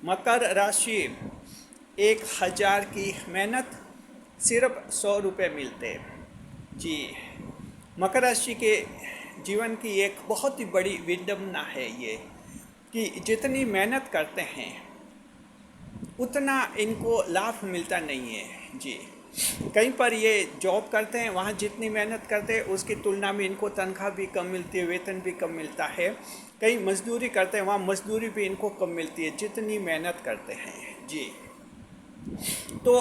मकर राशि 1000 की मेहनत सिर्फ 100 रुपये मिलते। जी, मकर राशि के जीवन की एक बहुत ही बड़ी विडंबना है ये कि जितनी मेहनत करते हैं उतना इनको लाभ मिलता नहीं है। जी, कहीं पर ये जॉब करते हैं, वहाँ जितनी मेहनत करते हैं उसकी तुलना में इनको तनख्वाह भी कम मिलती है, वेतन भी कम मिलता है। कहीं मजदूरी करते हैं, वहाँ मजदूरी भी इनको कम मिलती है जितनी मेहनत करते हैं। जी, तो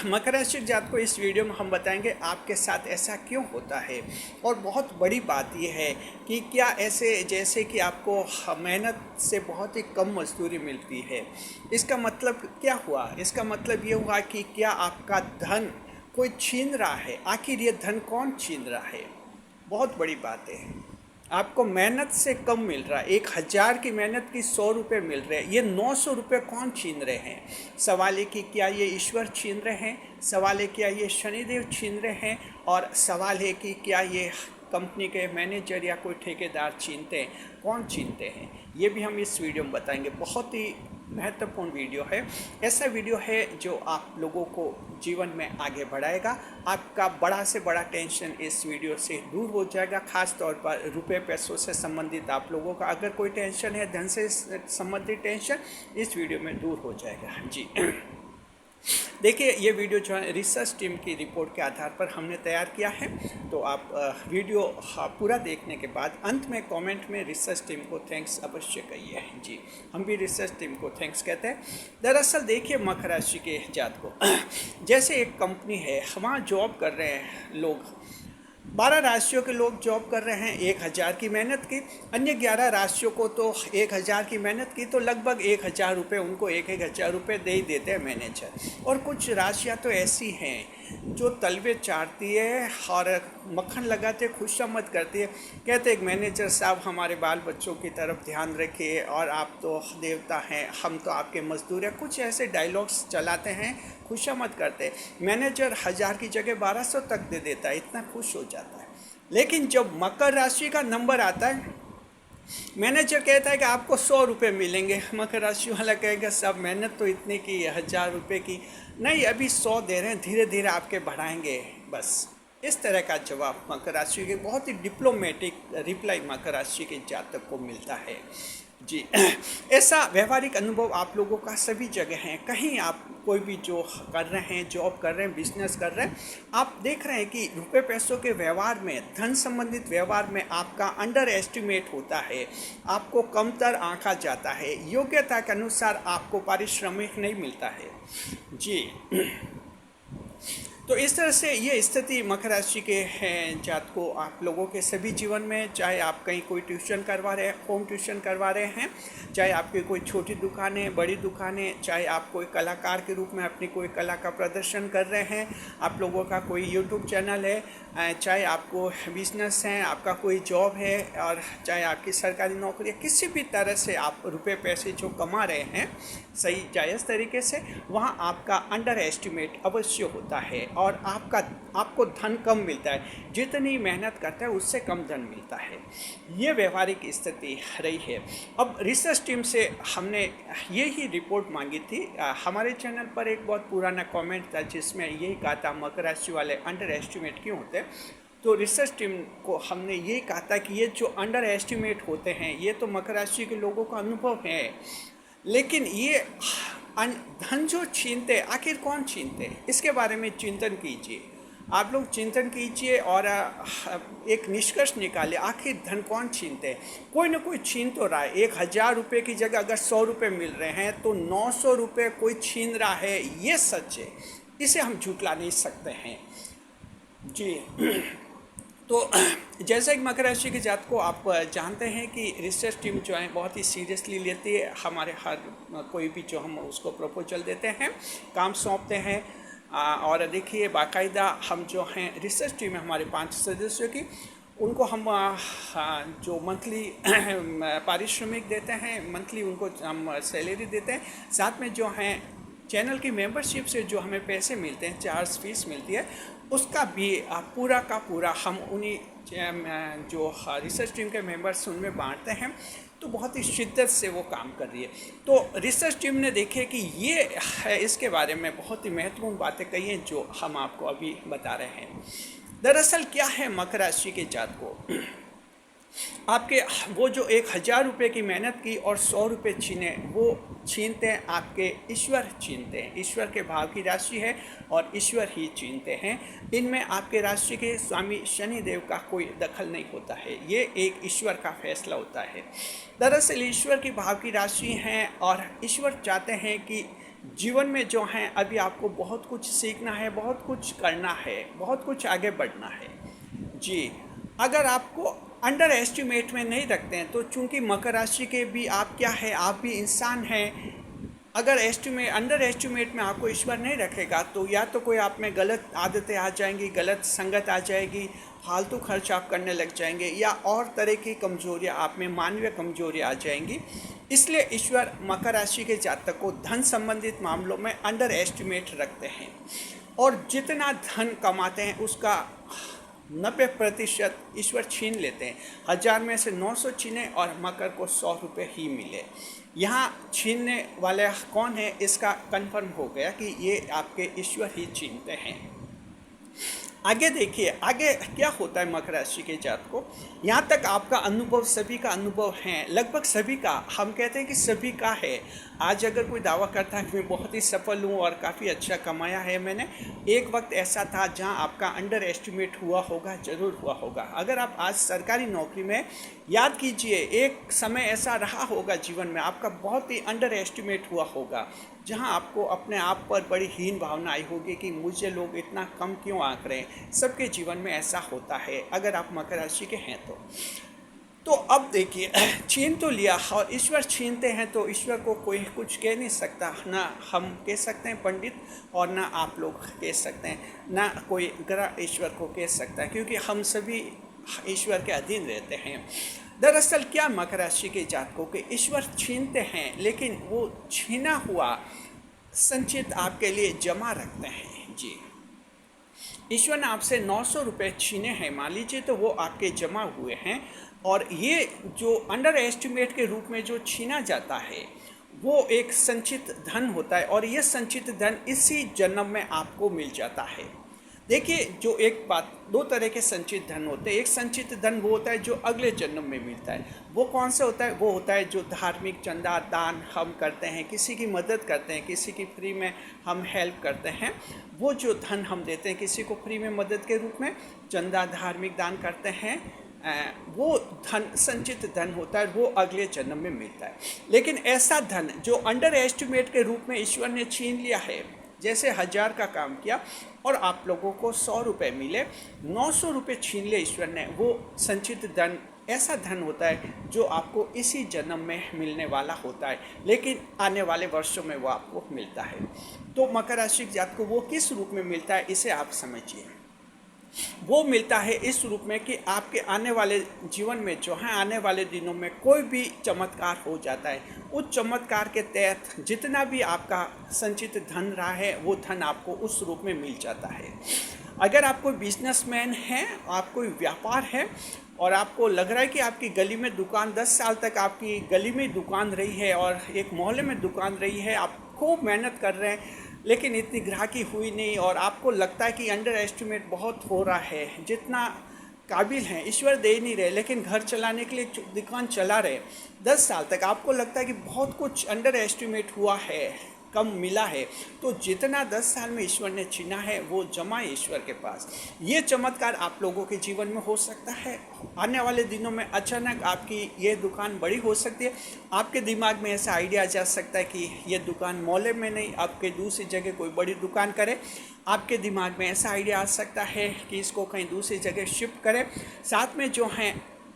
मकर राशि जात को इस वीडियो में हम बताएंगे आपके साथ ऐसा क्यों होता है। और बहुत बड़ी बात यह है कि क्या ऐसे जैसे कि आपको मेहनत से बहुत ही कम मजदूरी मिलती है, इसका मतलब क्या हुआ? इसका मतलब ये हुआ कि क्या आपका धन कोई छीन रहा है। आखिर ये धन कौन छीन रहा है? बहुत बड़ी बात है। आपको मेहनत से कम मिल रहा है, 1000 की मेहनत की 100 रुपये मिल रहे हैं, ये 900 रुपये कौन छीन रहे हैं? सवाल है कि क्या ये ईश्वर छीन रहे हैं? सवाल है क्या ये शनिदेव छीन रहे हैं? और सवाल है कि क्या ये कंपनी के मैनेजर या कोई ठेकेदार छीनते हैं? कौन छीनते हैं? ये भी हम इस वीडियो में बताएंगे। बहुत ही महत्वपूर्ण वीडियो है। ऐसा वीडियो है जो आप लोगों को जीवन में आगे बढ़ाएगा। आपका बड़ा से बड़ा टेंशन इस वीडियो से दूर हो जाएगा। ख़ास तौर पर रुपए पैसों से संबंधित आप लोगों का अगर कोई टेंशन है, धन से संबंधित टेंशन, इस वीडियो में दूर हो जाएगा। जी, देखिए, ये वीडियो जो है रिसर्च टीम की रिपोर्ट के आधार पर हमने तैयार किया है। तो आप वीडियो पूरा देखने के बाद अंत में कमेंट में रिसर्च टीम को थैंक्स अवश्य कहिए। जी, हम भी रिसर्च टीम को थैंक्स कहते हैं। दरअसल देखिए, मकर राशि के जात को जैसे एक कंपनी है, वहाँ जॉब कर रहे हैं लोग, 12 राशियों के लोग जॉब कर रहे हैं, 1000 की मेहनत की। अन्य 11 राशियों को तो 1000 की मेहनत की तो लगभग 1000 रुपये उनको 1000 रुपये दे ही देते हैं मैनेजर। और कुछ राशियां तो ऐसी हैं जो तलवे चाटती है और मक्खन लगाते खुशामद करती है। कहते हैं मैनेजर साहब, हमारे बाल बच्चों की तरफ ध्यान रखिए और आप तो देवता हैं, हम तो आपके मजदूर हैं। कुछ ऐसे डायलॉग्स चलाते हैं, खुशामद करते हैं। मैनेजर 1000 की जगह 1200 तक दे देता है, इतना खुश हो जाता है। लेकिन जब मकर राशि का नंबर आता है, मैनेजर कहता है कि आपको 100 रुपये मिलेंगे। मकर राशि वाला कहेगा साहब, मेहनत तो इतनी की है, 1000 रुपये की नहीं, अभी 100 दे रहे हैं, धीरे धीरे आपके बढ़ाएंगे। बस इस तरह का जवाब मकर राशि के बहुत ही डिप्लोमेटिक रिप्लाई मकर राशि के जातक को मिलता है। जी, ऐसा व्यवहारिक अनुभव आप लोगों का सभी जगह है। कहीं आप कोई भी जो कर रहे हैं, जॉब कर रहे हैं, बिजनेस कर रहे हैं, आप देख रहे हैं कि रुपए पैसों के व्यवहार में, धन संबंधित व्यवहार में आपका अंडर एस्टिमेट होता है, आपको कमतर आंका जाता है, योग्यता के अनुसार आपको पारिश्रमिक नहीं मिलता है। जी, तो इस तरह से ये स्थिति मकर राशि के जात को आप लोगों के सभी जीवन में, चाहे आप कहीं कोई ट्यूशन करवा रहे हैं, होम ट्यूशन करवा रहे हैं, चाहे आपकी कोई छोटी दुकानें, बड़ी दुकानें, चाहे आप कोई कलाकार के रूप में अपनी कोई कला का प्रदर्शन कर रहे हैं, आप लोगों का कोई यूट्यूब चैनल है, चाहे आपको बिजनेस है, आपका कोई जॉब है, और चाहे आपकी सरकारी नौकरी है, किसी भी तरह से आप रुपए पैसे जो कमा रहे हैं सही जायज़ तरीके से, वहाँ आपका अंडर एस्टिमेट अवश्य होता है और आपको धन कम मिलता है। जितनी मेहनत करता है उससे कम धन मिलता है। ये व्यवहारिक स्थिति रही है। अब रिसर्च टीम से हमने ये ही रिपोर्ट मांगी थी। हमारे चैनल पर एक बहुत पुराना कमेंट था जिसमें यही कहा था मकर राशि वाले अंडर एस्टिमेट क्यों होते हैं। तो रिसर्च टीम को हमने ये कहा था कि ये जो अंडर एस्टिमेट होते हैं ये तो मकर राशि के लोगों का अनुभव है, लेकिन ये धन जो छीनते, आखिर कौन छीनते, इसके बारे में चिंतन कीजिए। आप लोग चिंतन कीजिए और एक निष्कर्ष निकालिए, आखिर धन कौन छीनते हैं। कोई ना कोई छीन तो रहा है। 1000 रुपये की जगह अगर 100 रुपये मिल रहे हैं तो 900 रुपये कोई छीन रहा है, ये सच है, इसे हम झुठला नहीं सकते हैं। जी, तो जैसे कि मकर राशि के जात को आप जानते हैं कि रिसर्च टीम जो है बहुत ही सीरियसली लेती है। हमारे हर कोई भी जो हम उसको प्रपोजल देते हैं, काम सौंपते हैं, और देखिए बाकायदा हम जो हैं रिसर्च टीम में हमारे 5 सदस्यों की, उनको हम जो मंथली पारिश्रमिक देते हैं, मंथली उनको हम सैलरी देते हैं। साथ में जो हैं चैनल की मेंबरशिप से जो हमें पैसे मिलते हैं, चार्ज फीस मिलती है, उसका भी पूरा का पूरा हम उन्हीं जो रिसर्च टीम के मेंबर्स उनमें बांटते हैं। तो बहुत ही शिद्दत से वो काम कर रही है। तो रिसर्च टीम ने देखे कि ये है, इसके बारे में बहुत ही महत्वपूर्ण बातें कही हैं जो हम आपको अभी बता रहे हैं। दरअसल क्या है मकर राशि के जातकों, आपके वो जो 1,000 रुपये की मेहनत की और 100 रुपये छीने, वो छीनते हैं आपके ईश्वर, छीनते हैं। ईश्वर के भाव की राशि है और ईश्वर ही छीनते हैं। इनमें आपके राशि के स्वामी शनि देव का कोई दखल नहीं होता है, ये एक ईश्वर का फैसला होता है। दरअसल ईश्वर की भाव की राशि हैं और ईश्वर चाहते हैं कि जीवन में जो हैं अभी आपको बहुत कुछ सीखना है, बहुत कुछ करना है, बहुत कुछ आगे बढ़ना है। जी, अगर आपको अंडर एस्टिमेट में नहीं रखते हैं, तो चूंकि मकर राशि के भी आप क्या है, आप भी इंसान हैं। अगर अंडर एस्टिमेट में आपको ईश्वर नहीं रखेगा तो या तो कोई आप में गलत आदतें आ जाएंगी, गलत संगत आ जाएगी, फालतू खर्च आप करने लग जाएंगे, या और तरह की कमजोरियां आप में, मानवीय कमजोरियां आ जाएंगी। इसलिए ईश्वर मकर राशि के जातक को धन संबंधित मामलों में अंडर एस्टिमेट रखते हैं और जितना धन कमाते हैं उसका 90% ईश्वर छीन लेते हैं। 1000 में से 900 छीने और मकर को 100 रुपये ही मिले। यहाँ छीनने वाले कौन है इसका कंफर्म हो गया कि ये आपके ईश्वर ही छीनते हैं। आगे देखिए, आगे क्या होता है मकर राशि के जातक को। यहाँ तक आपका अनुभव, सभी का अनुभव है, लगभग सभी का, हम कहते हैं कि सभी का है। आज अगर कोई दावा करता है कि मैं बहुत ही सफल हूँ और काफ़ी अच्छा कमाया है मैंने, एक वक्त ऐसा था जहाँ आपका अंडर एस्टिमेट हुआ होगा, ज़रूर हुआ होगा। अगर आप आज सरकारी नौकरी में, याद कीजिए एक समय ऐसा रहा होगा जीवन में आपका बहुत ही अंडर एस्टिमेट हुआ होगा, जहां आपको अपने आप पर बड़ी हीन भावना आई होगी कि मुझे लोग इतना कम क्यों आंक रहे हैं। सबके जीवन में ऐसा होता है अगर आप मकर राशि के हैं तो अब देखिए, छीन तो लिया और ईश्वर छीनते हैं तो ईश्वर को कोई कुछ कह नहीं सकता, ना हम कह सकते हैं पंडित और ना आप लोग कह सकते हैं, ना कोई ग्रह ईश्वर को कह सकता है, क्योंकि हम सभी ईश्वर के अधीन रहते हैं। दरअसल क्या मकर राशि के जातकों के ईश्वर छीनते हैं, लेकिन वो छीना हुआ संचित आपके लिए जमा रखते हैं। जी, ईश्वर ने आपसे 900 रुपये छीने हैं मान लीजिए, तो वो आपके जमा हुए हैं और ये जो अंडर एस्टिमेट के रूप में जो छीना जाता है वो एक संचित धन होता है और ये संचित धन इसी जन्म में आपको मिल जाता है। देखिए, जो एक बात, दो तरह के संचित धन होते हैं। एक संचित धन वो होता है जो अगले जन्म में मिलता है। वो कौन सा होता है? वो होता है जो धार्मिक चंदा दान हम करते हैं, किसी की मदद करते हैं, किसी की फ्री में हम हेल्प करते हैं। वो जो धन हम देते हैं किसी को फ्री में मदद के रूप में, चंदा धार्मिक दान करते हैं, वो धन संचित धन होता है, वो अगले जन्म में मिलता है। लेकिन ऐसा धन जो अंडर एस्टिमेट के रूप में ईश्वर ने छीन लिया है, जैसे 1000 का काम किया और आप लोगों को 100 रुपये मिले, 900 रुपये छीन लिए ईश्वर ने, वो संचित धन ऐसा धन होता है जो आपको इसी जन्म में मिलने वाला होता है, लेकिन आने वाले वर्षों में वो आपको मिलता है। तो मकर राशि के जातक को वो किस रूप में मिलता है, इसे आप समझिए। वो मिलता है इस रूप में कि आपके आने वाले जीवन में जो है, आने वाले दिनों में कोई भी चमत्कार हो जाता है। उस चमत्कार के तहत जितना भी आपका संचित धन रहा है वो धन आपको उस रूप में मिल जाता है। अगर आप कोई बिजनेसमैन हैं, आप कोई व्यापार है और आपको लग रहा है कि आपकी गली में दुकान 10 साल तक आपकी गली में दुकान रही है और एक मोहल्ले में दुकान रही है, आप खूब मेहनत कर रहे हैं लेकिन इतनी ग्राहकी हुई नहीं और आपको लगता है कि अंडर एस्टिमेट बहुत हो रहा है, जितना काबिल हैं ईश्वर दे नहीं रहे, लेकिन घर चलाने के लिए दुकान चला रहे 10 साल तक, आपको लगता है कि बहुत कुछ अंडर एस्टिमेट हुआ है, कम मिला है। तो जितना 10 साल में ईश्वर ने छीना है वो जमा है ईश्वर के पास। ये चमत्कार आप लोगों के जीवन में हो सकता है। आने वाले दिनों में अचानक आपकी ये दुकान बड़ी हो सकती है। आपके दिमाग में ऐसा आइडिया आ जा सकता है कि ये दुकान मोहल्ले में नहीं, आपके दूसरी जगह कोई बड़ी दुकान करे। आपके दिमाग में ऐसा आइडिया आ सकता है कि इसको कहीं दूसरी जगह शिफ्ट करें। साथ में जो हैं,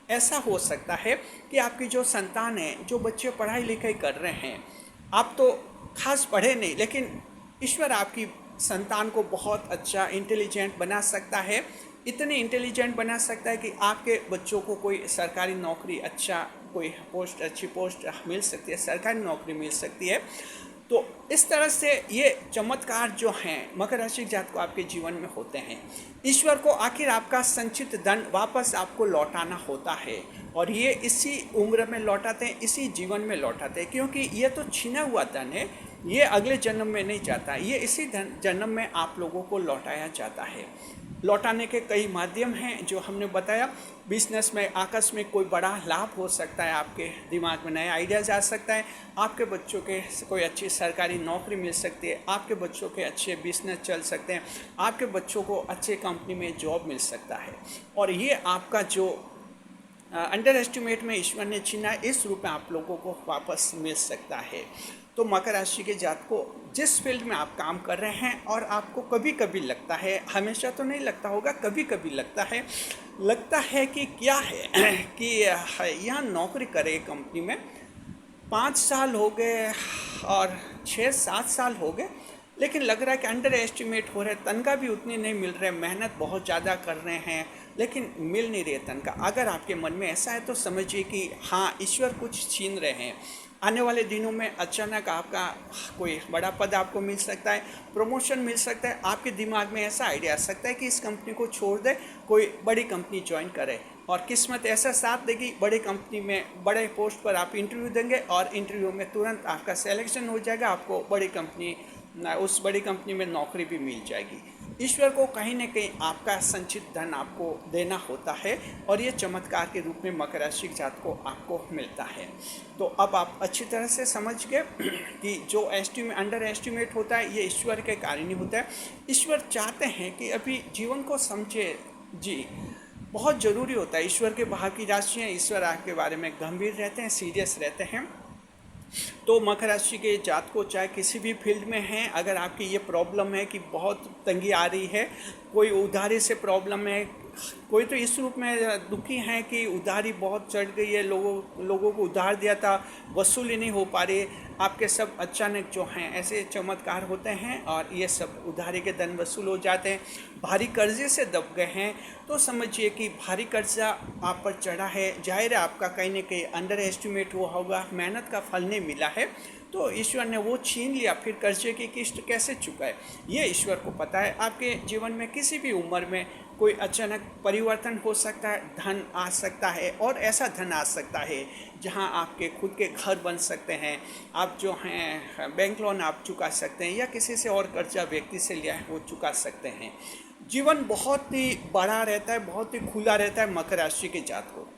ऐसा हो सकता है कि आपकी जो संतान है, जो बच्चे पढ़ाई लिखाई कर रहे हैं, आप तो खास पढ़े नहीं, लेकिन ईश्वर आपकी संतान को बहुत अच्छा इंटेलिजेंट बना सकता है। इतने इंटेलिजेंट बना सकता है कि आपके बच्चों को कोई सरकारी नौकरी, अच्छा कोई पोस्ट, अच्छी पोस्ट मिल सकती है, सरकारी नौकरी मिल सकती है। तो इस तरह से ये चमत्कार जो हैं मकर राशि के जातकों आपके जीवन में होते हैं। ईश्वर को आखिर आपका संचित धन वापस आपको लौटाना होता है, और ये इसी उम्र में लौटाते हैं, इसी जीवन में लौटाते हैं, क्योंकि ये तो छीना हुआ धन है, ये अगले जन्म में नहीं जाता, ये इसी जन्म में आप लोगों को लौटाया जाता है। लौटाने के कई माध्यम हैं जो हमने बताया। बिजनेस में आकस्मिक कोई बड़ा लाभ हो सकता है, आपके दिमाग में नया आइडियाज़ आ सकता है, आपके बच्चों के कोई अच्छी सरकारी नौकरी मिल सकती है, आपके बच्चों के अच्छे बिजनेस चल सकते हैं, आपके बच्चों को अच्छे कंपनी में जॉब मिल सकता है। और ये आपका जो अंडर एस्टिमेट में ईश्वर ने छीना है, इस रूप में आप लोगों को वापस मिल सकता है। तो मकर राशि के जातकों, जिस फील्ड में आप काम कर रहे हैं और आपको कभी कभी लगता है, हमेशा तो नहीं लगता होगा, कभी कभी लगता है कि क्या है कि यहाँ नौकरी करे कंपनी में 5 साल हो गए और 6-7 साल हो गए, लेकिन लग रहा है कि अंडर एस्टिमेट हो रहे, तनख्वाह भी उतनी नहीं मिल रहे, मेहनत बहुत ज़्यादा कर रहे हैं लेकिन मिल नहीं रही तनख्वाह। अगर आपके मन में ऐसा है तो समझिए कि हाँ, ईश्वर कुछ छीन रहे हैं। आने वाले दिनों में अचानक आपका कोई बड़ा पद आपको मिल सकता है, प्रमोशन मिल सकता है, आपके दिमाग में ऐसा आइडिया आ सकता है कि इस कंपनी को छोड़ दे, कोई बड़ी कंपनी ज्वाइन करे, और किस्मत ऐसा साथ देगी, बड़ी कंपनी में बड़े पोस्ट पर आप इंटरव्यू देंगे और इंटरव्यू में तुरंत आपका सिलेक्शन हो जाएगा, आपको उस बड़ी कंपनी में नौकरी भी मिल जाएगी। ईश्वर को कहीं न कहीं आपका संचित धन आपको देना होता है, और ये चमत्कार के रूप में मकर राशि के जातकों को आपको मिलता है। तो अब आप अच्छी तरह से समझ गए कि जो अंडर एस्टिमेट होता है ये ईश्वर के कारण ही होता है। ईश्वर चाहते हैं कि अभी जीवन को समझे, जी बहुत ज़रूरी होता है। ईश्वर के बाहर की राशियाँ, ईश्वर आपके बारे में गंभीर रहते हैं, सीरियस रहते हैं। तो मकर राशि के जातकों, चाहे किसी भी फील्ड में हैं, अगर आपकी ये प्रॉब्लम है कि बहुत तंगी आ रही है, कोई उधारी से प्रॉब्लम है, कोई तो इस रूप में दुखी हैं कि उधारी बहुत चढ़ गई है, लोगों को उधार दिया था, वसूली नहीं हो पा रही, आपके सब अचानक जो हैं ऐसे चमत्कार होते हैं और ये सब उधारी के धन वसूल हो जाते हैं। भारी कर्जे से दब गए हैं तो समझिए कि भारी कर्जा आप पर चढ़ा है, जाहिर है आपका कहीं ना कहीं अंडर एस्टिमेट हुआ होगा, मेहनत का फल नहीं मिला है, तो ईश्वर ने वो छीन लिया, फिर कर्जे की किस्त कैसे चुकाए ये ईश्वर को पता है। आपके जीवन में किसी भी उम्र में कोई अचानक परिवर्तन हो सकता है, धन आ सकता है, और ऐसा धन आ सकता है जहां आपके खुद के घर बन सकते हैं, आप जो हैं बैंक लोन आप चुका सकते हैं, या किसी से और कर्जा व्यक्ति से लिया है वो चुका सकते हैं। जीवन बहुत ही बड़ा रहता है, बहुत ही खुला रहता है मकर राशि के जातकों को।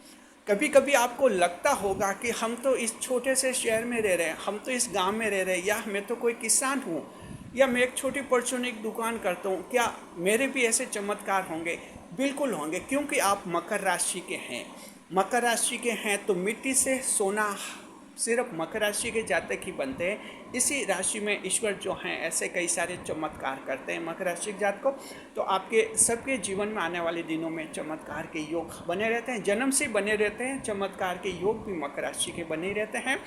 कभी कभी आपको लगता होगा कि हम तो इस छोटे से शहर में रह रहे हैं, हम तो इस गांव में रह रहे हैं, या मैं तो कोई किसान हूँ, या मैं एक छोटी परचूनी की दुकान करता हूँ, क्या मेरे भी ऐसे चमत्कार होंगे? बिल्कुल होंगे, क्योंकि आप मकर राशि के हैं। मकर राशि के हैं तो मिट्टी से सोना सिर्फ मकर राशि के जातक ही बनते हैं। इसी राशि में ईश्वर जो हैं ऐसे कई सारे चमत्कार करते हैं मकर राशि के जातकों। तो आपके सबके जीवन में आने वाले दिनों में चमत्कार के योग बने रहते हैं, जन्म से बने रहते हैं, चमत्कार के योग भी मकर राशि के बने रहते हैं।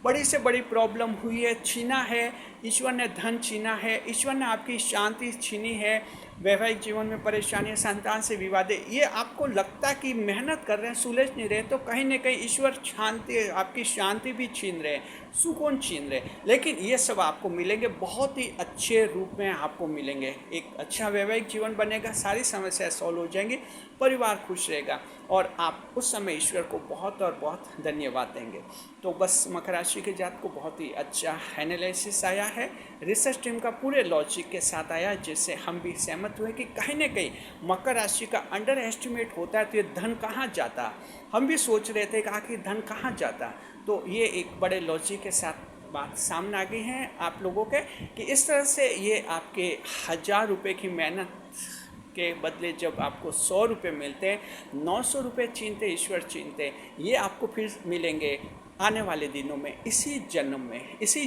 बड़ी से बड़ी प्रॉब्लम हुई है, छीना है, ईश्वर ने धन छीना है, ईश्वर ने आपकी शांति छीनी है, वैवाहिक जीवन में परेशानी, संतान से विवाद है, ये आपको लगता है कि मेहनत कर रहे हैं, सुलझ नहीं रहे, तो कहीं ना कहीं ईश्वर आपकी शांति भी छीन रहे, सुकून छीन रहे। लेकिन ये सब आपको मिलेंगे, बहुत ही अच्छे रूप में आपको मिलेंगे। एक अच्छा वैवाहिक जीवन बनेगा, सारी समस्याएं सॉल्व हो जाएंगी, परिवार खुश रहेगा, और आप उस समय ईश्वर को बहुत और बहुत धन्यवाद देंगे। तो बस मकर राशि के जात को बहुत ही अच्छा एनालिसिस आया है, रिसर्च टीम का पूरे लॉजिक के साथ आया, जिससे हम भी सहमत हुए कि कहीं ना कहीं मकर राशि का अंडर एस्टिमेट होता है तो ये धन कहाँ जाता। हम भी सोच रहे थे कि आखिर धन कहाँ जाता। तो ये एक बड़े लॉजिक के साथ बात सामने आ गई है आप लोगों के, कि इस तरह से ये आपके 1000 रुपये की मेहनत के बदले जब आपको 100 रुपये मिलते हैं, 900 रुपये छीनते ईश्वर छीनते, ये आपको फिर मिलेंगे आने वाले दिनों में, इसी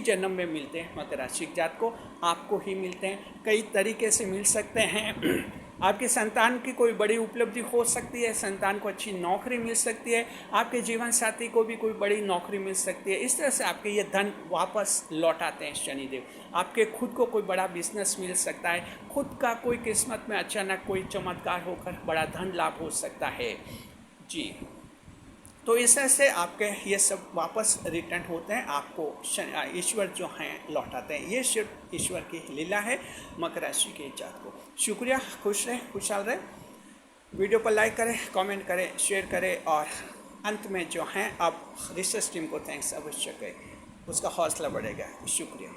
जन्म में मिलते हैं मकर राशि के जात को, आपको ही मिलते हैं। कई तरीके से मिल सकते हैं। आपके संतान की कोई बड़ी उपलब्धि हो सकती है, संतान को अच्छी नौकरी मिल सकती है, आपके जीवन साथी को भी कोई बड़ी नौकरी मिल सकती है। इस तरह से आपके ये धन वापस लौटाते हैं शनिदेव। आपके खुद को कोई बड़ा बिजनेस मिल सकता है, खुद का कोई किस्मत में अचानक कोई चमत्कार होकर बड़ा धन लाभ हो सकता है। जी, तो इस तरह से आपके ये सब वापस रिटर्न होते हैं, आपको ईश्वर जो हैं लौटाते हैं। ये सिर्फ ईश्वर की लीला है मकर राशि के जात को। शुक्रिया, खुश रहें, खुशहाल रहें। वीडियो पर लाइक करें, कमेंट करें, शेयर करें और अंत में जो हैं आप रिसर्च टीम को थैंक्स अवश्य करें, उसका हौसला बढ़ेगा। शुक्रिया।